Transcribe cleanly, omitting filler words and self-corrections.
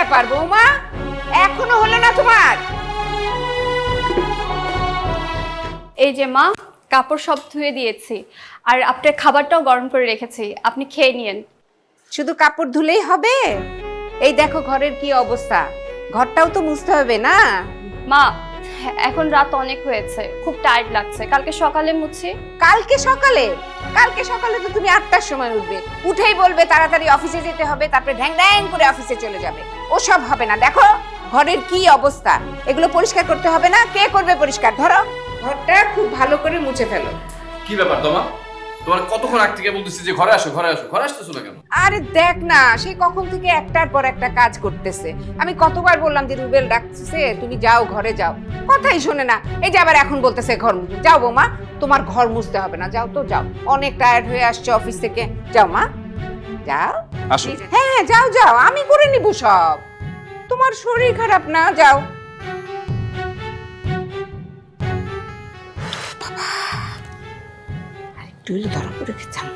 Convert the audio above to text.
ব্যাপার বৌমা, এখনো হলো না তোমার? এই যে মা, কাপড় সব ধুয়ে দিয়েছি, আর আপনার খাবারটাও গরম করে রেখেছি, আপনি খেয়ে নিয়েন। শুধু কাপড় ধুলেই হবে? এই দেখো ঘরের কি অবস্থা, ঘরটাও তো মুছতে হবে না? মা, এখন রাত অনেক হয়েছে, খুব টায়ার্ড লাগছে, কালকে সকালে মুছি। কালকে সকালে? কালকে সকালে তো তুমি 8টার সময় উঠবে, উঠেই বলবে তাড়াতাড়ি অফিসে যেতে হবে, তারপরে ঢ্যাং ঢ্যাং করে অফিসে চলে যাবে। ওসব হবে না। দেখো ঘরের কি অবস্থা, এগুলো পরিষ্কার করতে হবে না? কে করবে পরিষ্কার? ধরো ঘরটা খুব ভালো করে মুছে ফেলো। কি ব্যাপার তোমার? তোমার কতক্ষণ আগ থেকে বলতেছি যে ঘরে আসো, ঘরে আসো, ঘরে আসতেছো না কেন? আরে দেখ না, সেই কখন থেকে একটার পর একটা কাজ করতেছে। আমি কতবার বললাম যে রুবেল ডাকছে, তুমি যাও ঘরে যাও, কথাই শোনে না। এই যে আবার এখন বলতেছে ঘর মুছতে। যাও বৌমা, তোমার ঘর মুছতে হবে না, যাও তো যাও, অনেক টায়ার্ড হয়ে আসছে অফিস থেকে। যাও মা, যাও। আসো। হ্যাঁ হ্যাঁ যাও যাও, আমি করে নিব সব। তোমার শরীর খারাপ না? যাও। বাবা, আরেকটু হলে ধরা পড়ে গেছিলাম।